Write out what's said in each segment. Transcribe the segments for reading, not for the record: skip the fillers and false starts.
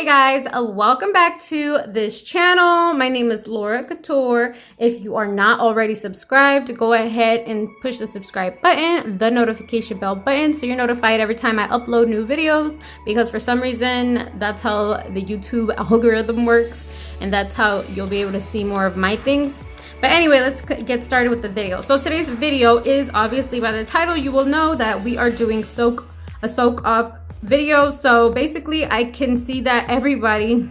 Hey guys, welcome back to this channel. My name is Laura Couture. If you are not already subscribed, go ahead and push the subscribe button, the notification bell button, so you're notified every time I upload new videos, because for some reason that's how the YouTube algorithm works, and that's how you'll be able to see more of my things. But anyway, let's get started with the video. So today's video is, obviously by the title you will know that we are doing a soak off video. So basically I can see that everybody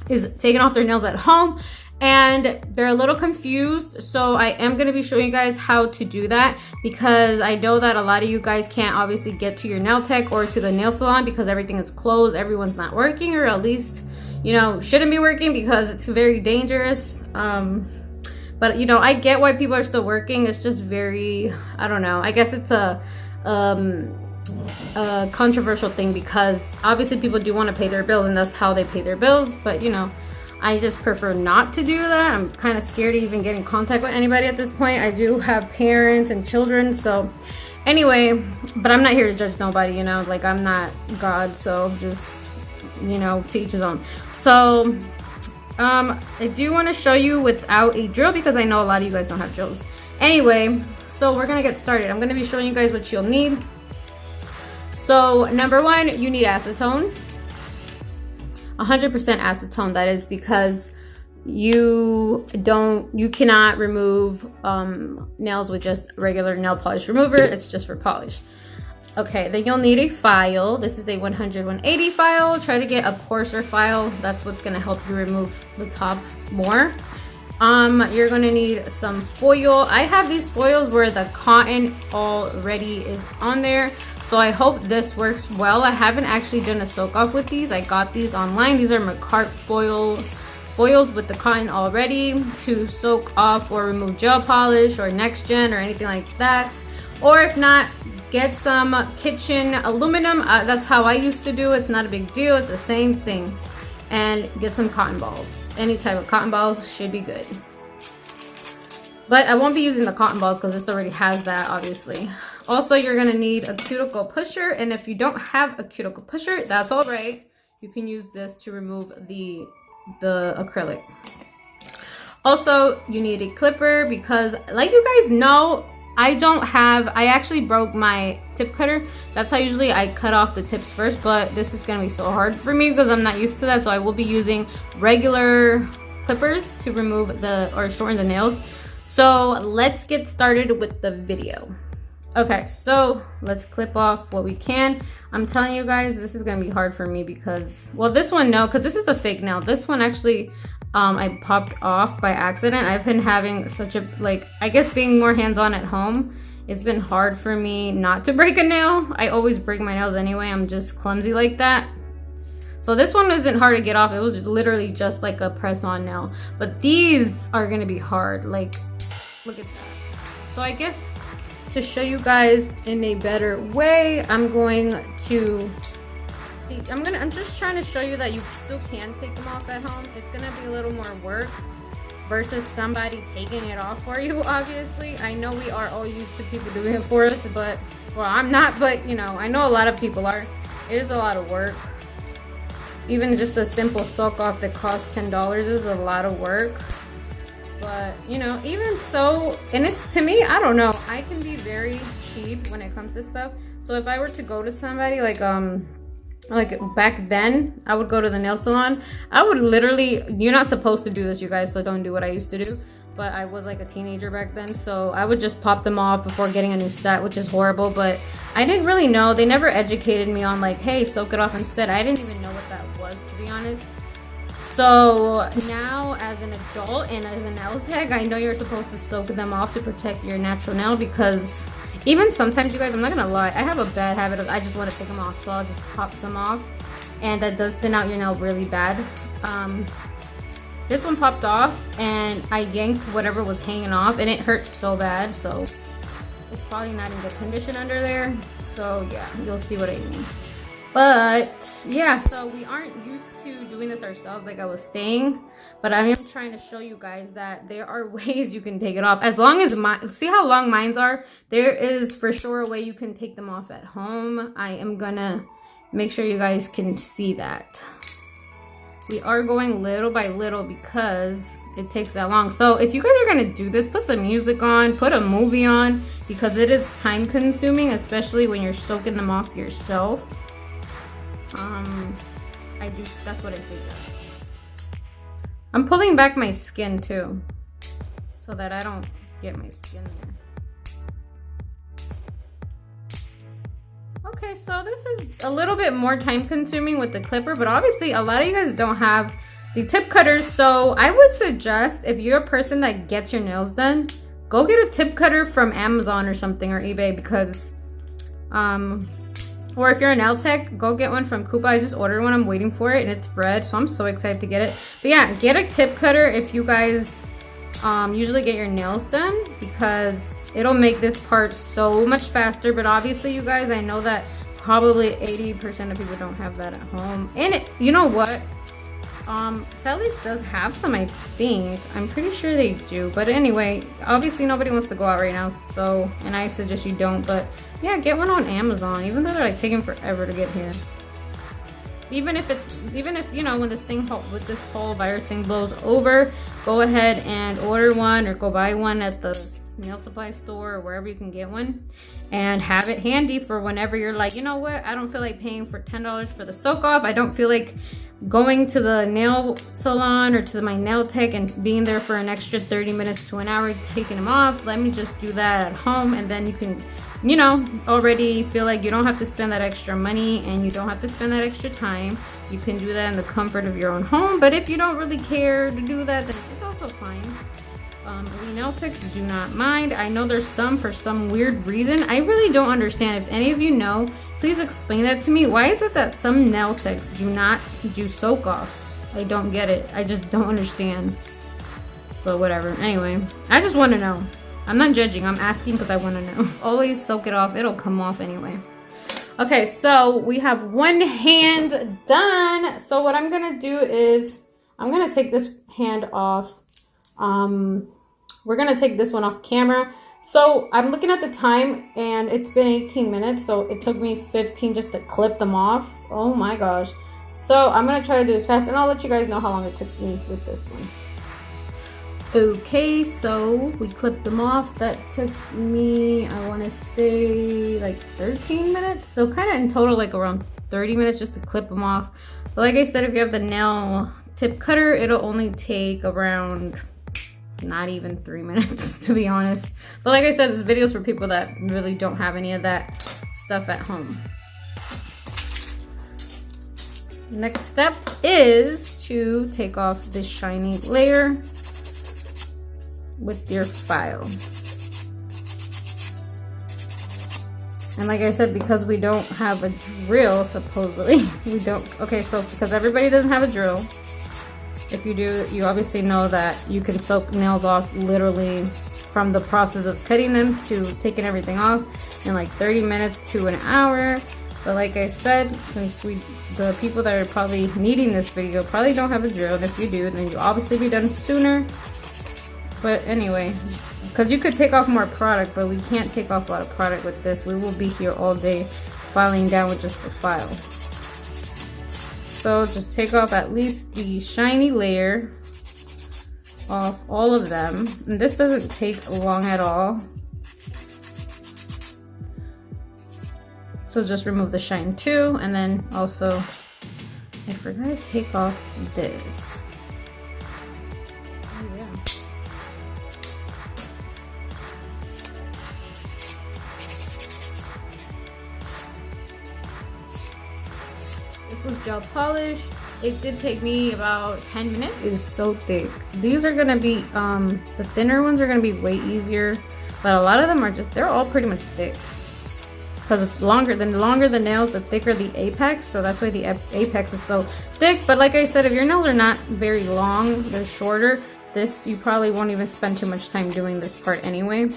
is taking off their nails at home and they're a little confused. So I am going to be showing you guys how to do that, because I know that a lot of you guys can't obviously get to your nail tech or to the nail salon because everything is closed, everyone's not working, or at least, you know, shouldn't be working because it's very dangerous. But you know, I get why people are still working. It's just very, I don't know, I guess it's a controversial thing, because obviously people do want to pay their bills and that's how they pay their bills, but you know, I just prefer not to do that. I'm kind of scared to even get in contact with anybody at this point. I do have parents and children, so anyway, but I'm not here to judge nobody, you know, like I'm not God, so just, you know, to each his own. So I do want to show you without a drill, because I know a lot of you guys don't have drills. Anyway, so we're gonna get started. I'm gonna be showing you guys what you'll need. So number one, you need acetone, 100% acetone. That is because you cannot remove nails with just regular nail polish remover. It's just for polish. Okay, then you'll need a file. This is a 100-180 file. Try to get a coarser file. That's what's gonna help you remove the top more. You're gonna need some foil. I have these foils where the cotton already is on there, so I hope this works well. I haven't actually done a soak off with these. I got these online. These are McCart foils with the cotton already to soak off or remove gel polish or next gen or anything like that. Or if not, get some kitchen aluminum. That's how I used to do it. It's not a big deal. It's the same thing. And get some cotton balls. Any type of cotton balls should be good. But I won't be using the cotton balls because this already has that, obviously. Also, you're gonna need a cuticle pusher, and if you don't have a cuticle pusher, that's all right. You can use this to remove the acrylic. Also, you need a clipper, because like you guys know, I actually broke my tip cutter. That's how usually I cut off the tips first, but this is gonna be so hard for me because I'm not used to that. So I will be using regular clippers to remove or shorten the nails. So let's get started with the video. Okay, so let's clip off what we can. I'm telling you guys, this is gonna be hard for me because, well, this one, no, because this is a fake nail. This one actually, I popped off by accident. I've been having such a, like, I guess being more hands-on at home, it's been hard for me not to break a nail. I always break my nails anyway. I'm just clumsy like that. So this one isn't hard to get off. It was literally just like a press-on nail. But these are gonna be hard. Like, look at that. So I guess to show you guys in a better way, I'm going to see, I'm just trying to show you that you still can take them off at home. It's gonna be a little more work versus somebody taking it off for you, obviously. I know we are all used to people doing it for us, but, well, I'm not, but you know, I know a lot of people are. It is a lot of work. Even just a simple soak off that costs $10 is a lot of work. But you know, even so, and it's, to me, I don't know, I can be very cheap when it comes to stuff. So if I were to go to somebody like back then, I would go to the nail salon. I would literally, you're not supposed to do this, you guys, so don't do what I used to do, but I was like a teenager back then, so I would just pop them off before getting a new set, which is horrible. But I didn't really know, they never educated me on like, hey, soak it off instead. I didn't even know what that was, to be honest. So now as an adult and as a nail tech, I know you're supposed to soak them off to protect your natural nail, because even sometimes, you guys, I'm not gonna lie, I have a bad habit of, I just want to take them off, so I'll just pop some off, and that does thin out your nail really bad. This one popped off and I yanked whatever was hanging off and it hurt so bad, so it's probably not in good condition under there. So yeah, you'll see what I mean. But yeah, so we aren't used to doing this ourselves, like I was saying, but I am trying to show you guys that there are ways you can take it off. As long as see how long mine are? There is for sure a way you can take them off at home. I am gonna make sure you guys can see that. we are going little by little because it takes that long. So if you guys are gonna do this, put some music on, put a movie on, because it is time consuming, especially when you're soaking them off yourself. That's what I suggest. I'm pulling back my skin too, so that I don't get my skin there. Okay, so this is a little bit more time consuming with the clipper, but obviously a lot of you guys don't have the tip cutters. So I would suggest, if you're a person that gets your nails done, go get a tip cutter from Amazon or something, or eBay, because or if you're a nail tech, go get one from COUTURE. I just ordered one, I'm waiting for it, and it's red, so I'm so excited to get it. But yeah, get a tip cutter if you guys usually get your nails done, because it'll make this part so much faster. But obviously, you guys, I know that probably 80% of people don't have that at home. And you know what? Sally's does have some, I think. I'm pretty sure they do. But anyway, obviously nobody wants to go out right now, so, and I suggest you don't. But yeah, get one on Amazon, even though they're like taking forever to get here. Even if you know, when this whole virus thing blows over, go ahead and order one or go buy one at the nail supply store or wherever you can get one, and have it handy for whenever you're like, you know what, I don't feel like paying for $10 for the soak off. I don't feel like going to the nail salon or to my nail tech and being there for an extra 30 minutes to an hour taking them off. Let me just do that at home, and then you can, you know, already feel like you don't have to spend that extra money and you don't have to spend that extra time. You can do that in the comfort of your own home. But if you don't really care to do that, then it's also fine. We nail techs do not mind. I know there's some, for some weird reason, I really don't understand. If any of you know, please explain that to me. Why is it that some nail techs do not do soak offs? I don't get it. I just don't understand. But whatever. Anyway, I just want to know. I'm not judging, I'm asking because I want to know. Always soak it off, it'll come off anyway. Okay, so we have one hand done. So what I'm gonna do is, I'm gonna take this hand off. We're gonna take this one off camera. So I'm looking at the time and it's been 18 minutes. So it took me 15 just to clip them off. Oh my gosh. So I'm gonna try to do this fast, and I'll let you guys know how long it took me with this one. Okay, so we clipped them off. That took me, I want to say, like 13 minutes. So kind of in total, like around 30 minutes just to clip them off. But like I said, if you have the nail tip cutter, it'll only take around not even 3 minutes, to be honest. But like I said, this video is for people that really don't have any of that stuff at home. Next step is to take off this shiny layer with your file. And like I said, because we don't have a drill, supposedly, we don't. Okay, so because everybody doesn't have a drill, if you do, you obviously know that you can soak nails off literally from the process of cutting them to taking everything off in like 30 minutes to an hour. But like I said, since the people that are probably needing this video probably don't have a drill, and if you do, then you'll obviously be done sooner. But anyway, because you could take off more product, but we can't take off a lot of product with this. We will be here all day filing down with just the file. So just take off at least the shiny layer off all of them. And this doesn't take long at all. So just remove the shine too. And then also, I forgot to take off this. Oh yeah. This was gel polish. It did take me about 10 minutes. It is so thick. These are gonna be, the thinner ones are gonna be way easier, but a lot of them are just, they're all pretty much thick. Because it's longer, the longer the nails, the thicker the apex, so that's why the apex is so thick. But like I said, if your nails are not very long, they're shorter, this, you probably won't even spend too much time doing this part anyway.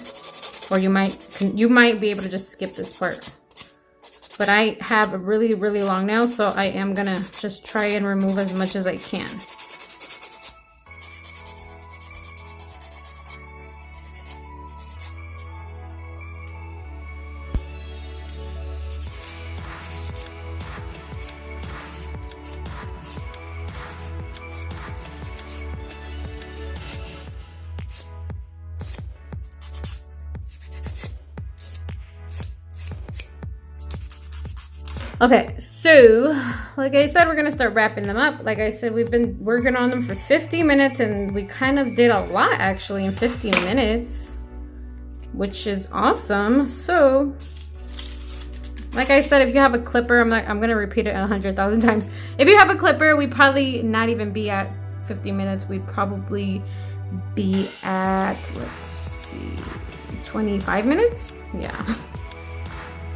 Or you might be able to just skip this part. But I have a really, really long nail, so I am gonna just try and remove as much as I can. Okay, so like I said, we're gonna start wrapping them up. Like I said, we've been working on them for 50 minutes and we kind of did a lot actually in 15 minutes, which is awesome. So like I said, if you have a clipper, I'm gonna repeat it 100,000 times. If you have a clipper, we'd probably not even be at 50 minutes. We'd probably be at, let's see, 25 minutes? Yeah.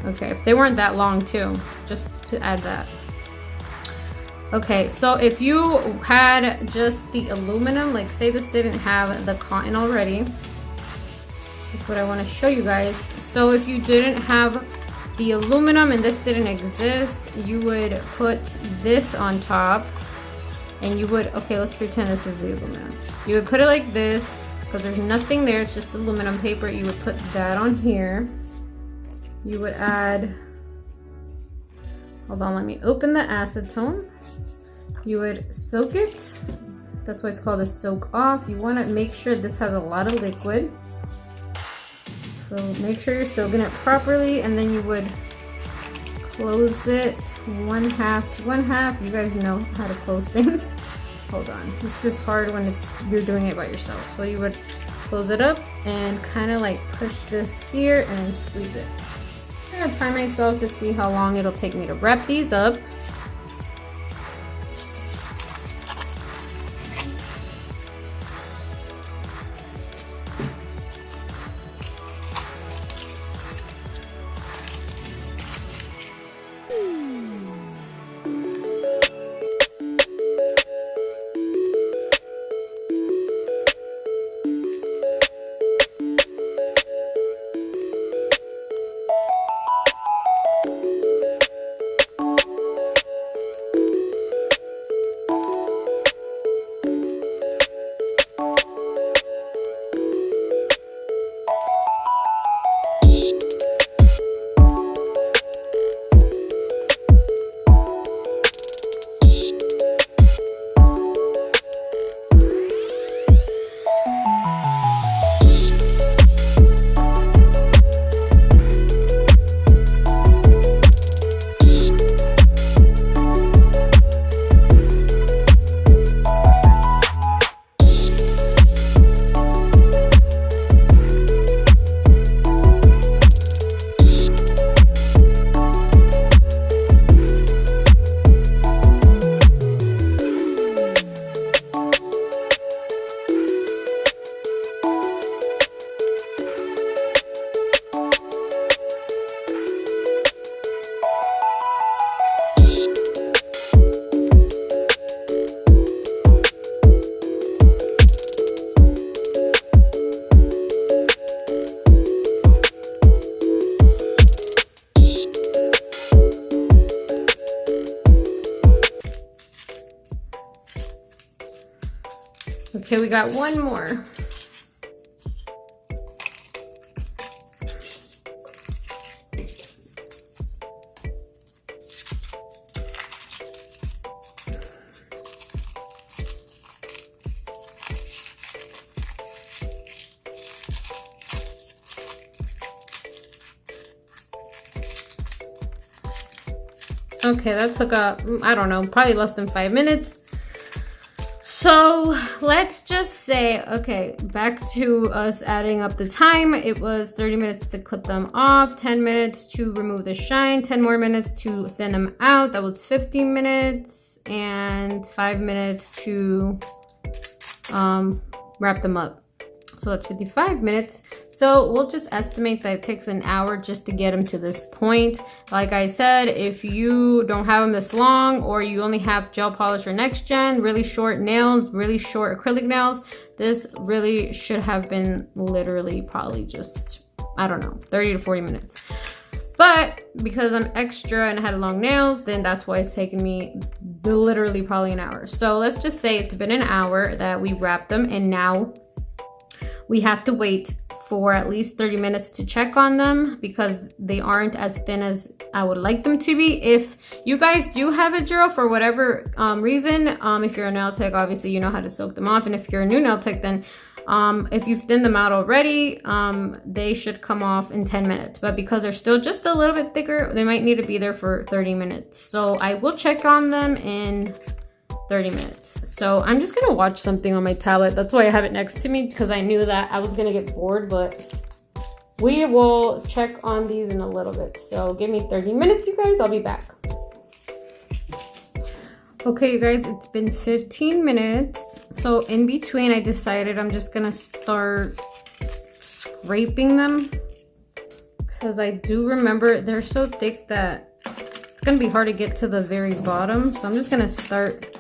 Okay, if they weren't that long too, just to add that. Okay, so if you had just the aluminum, like say this didn't have the cotton already, that's what I want to show you guys. So if you didn't have the aluminum and this didn't exist, you would put this on top and you would, okay, let's pretend this is the aluminum. You would put it like this because there's nothing there, it's just aluminum paper. You would put that on here. You would add, hold on, let me open the acetone. You would soak it. That's why it's called a soak off. You want to make sure this has a lot of liquid. So make sure you're soaking it properly, and then you would close it 1/2 to 1/2. You guys know how to close things. Hold on, it's just hard when you're doing it by yourself. So you would close it up and kind of like push this here and squeeze it. I'm gonna time myself to see how long it'll take me to wrap these up. Okay, we got one more. Okay, that took I don't know, probably less than 5 minutes. So let's just say, okay, back to us adding up the time. It was 30 minutes to clip them off, 10 minutes to remove the shine, 10 more minutes to thin them out. That was 15 minutes, and 5 minutes to wrap them up. So that's 55 minutes. So we'll just estimate that it takes an hour just to get them to this point. Like I said, if you don't have them this long, or you only have gel polish or next gen, really short nails, really short acrylic nails, this really should have been literally probably just, I don't know, 30 to 40 minutes. But because I'm extra and I had long nails, then that's why it's taken me literally probably an hour. So let's just say it's been an hour that we wrapped them, and now we have to wait for at least 30 minutes to check on them because they aren't as thin as I would like them to be. If you guys do have a drill for whatever reason, if you're a nail tech, obviously you know how to soak them off. And if you're a new nail tech, then If you've thinned them out already, they should come off in 10 minutes. But because they're still just a little bit thicker, they might need to be there for 30 minutes. So I will check on them in 30 minutes. So I'm just gonna watch something on my tablet. That's why I have it next to me, because I knew that I was gonna get bored, but we will check on these in a little bit. So give me 30 minutes, you guys, I'll be back. Okay, you guys, it's been 15 minutes. So in between, I decided I'm just gonna start scraping them, because I do remember they're so thick that it's gonna be hard to get to the very bottom. So I'm just gonna start,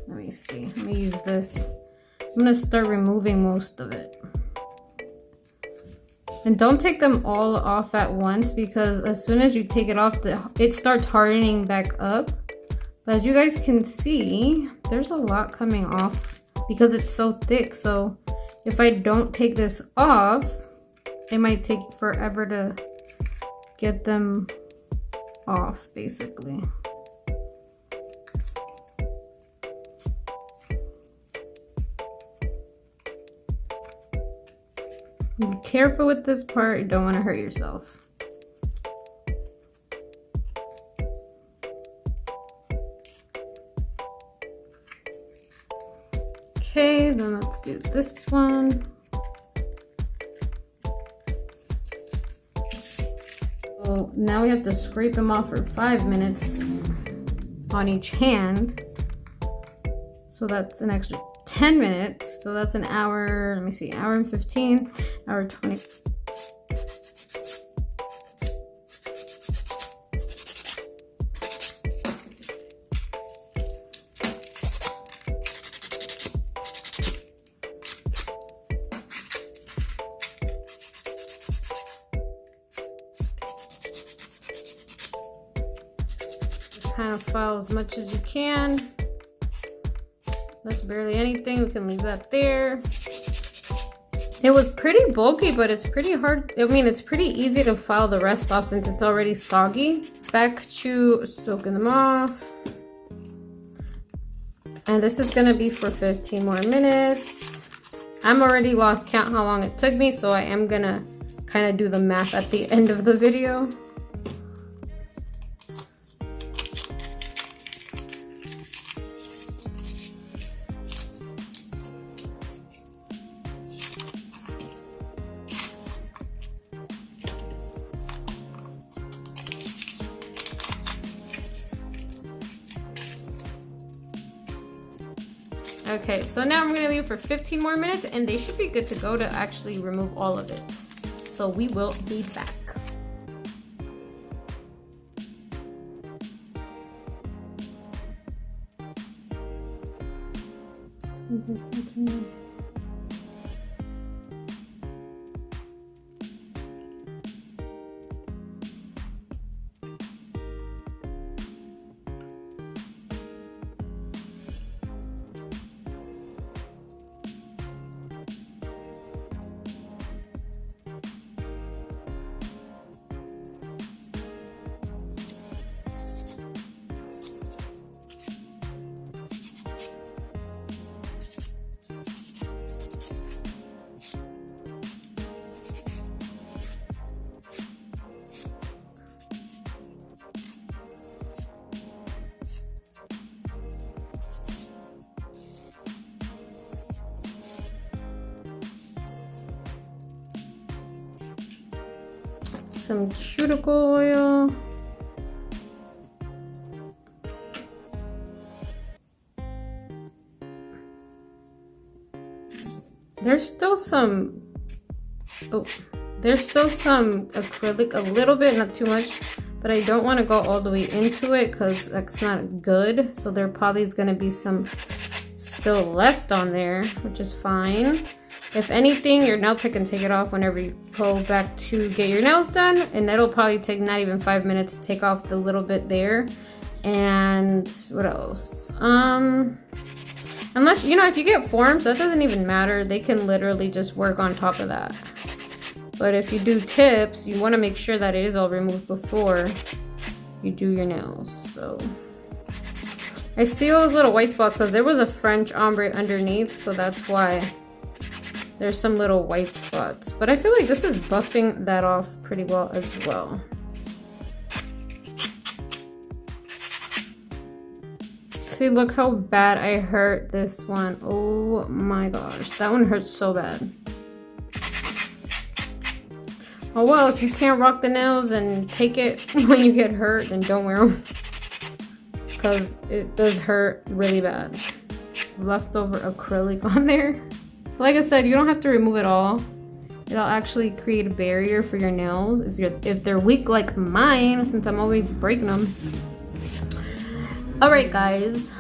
let me see, let me use this. I'm gonna start removing most of it. And don't take them all off at once, because as soon as you take it off, it starts hardening back up. But as you guys can see, there's a lot coming off because it's so thick. So if I don't take this off, it might take forever to get them off, basically. Be careful with this part, you don't want to hurt yourself. Okay, then let's do this one. So now we have to scrape them off for 5 minutes on each hand. So that's an extra 10 minutes. So that's an hour, let me see, hour and 15, hour 20. Kind of file as much as you can. That's barely anything, we can leave that there. It was pretty bulky, but it's pretty hard. I mean, it's pretty easy to file the rest off since it's already soggy. Back to soaking them off. And this is gonna be for 15 more minutes. I'm already lost count how long it took me, so I am gonna kind of do the math at the end of the video. Okay, so now I'm gonna leave for 15 more minutes and they should be good to go to actually remove all of it. So we will be back. Some cuticle oil. There's still some acrylic, a little bit, not too much, but I don't want to go all the way into it because that's not good. So there probably is going to be some still left on there, which is fine. If anything, your nail tech can take it off whenever you go back to get your nails done, and that'll probably take not even 5 minutes to take off the little bit there. And what else? Unless, you know, if you get forms, that doesn't even matter. They can literally just work on top of that. But if you do tips, you want to make sure that it is all removed before you do your nails. So I see those little white spots because there was a French ombre underneath, so that's why there's some little white spots, but I feel like this is buffing that off pretty well as well. See, look how bad I hurt this one. Oh my gosh, that one hurts so bad. Oh well, if you can't rock the nails and take it when you get hurt, then don't wear them. Because it does hurt really bad. Leftover acrylic on there. Like I said, you don't have to remove it all. It'll actually create a barrier for your nails if they're weak like mine, since I'm always breaking them. Alright guys,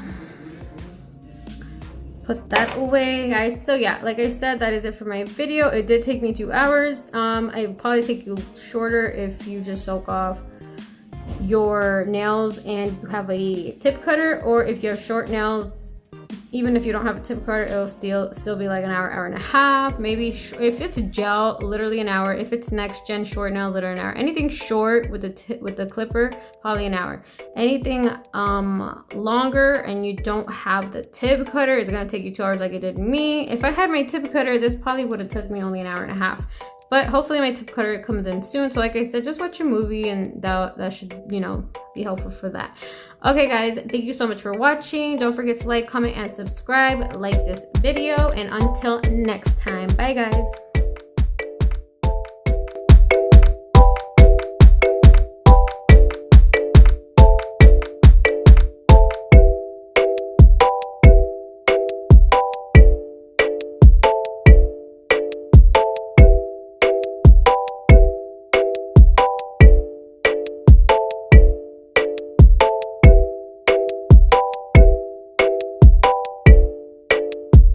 put that away guys. So yeah, like I said, that is it for my video. It did take me 2 hours. I'd probably take you shorter if you just soak off your nails and you have a tip cutter, or if you have short nails, even if you don't have a tip cutter, it'll still be like an hour, hour and a half. Maybe if it's gel, literally an hour. If it's next gen short nail, literally an hour. Anything short with the clipper, probably an hour. Anything longer and you don't have the tip cutter, it's gonna take you 2 hours like it did me. If I had my tip cutter, this probably would have took me only an hour and a half. But hopefully my tip cutter comes in soon. So like I said, just watch a movie and that should, you know, be helpful for that. Okay guys, thank you so much for watching. Don't forget to like, comment, and subscribe. Like this video. And until next time, bye guys.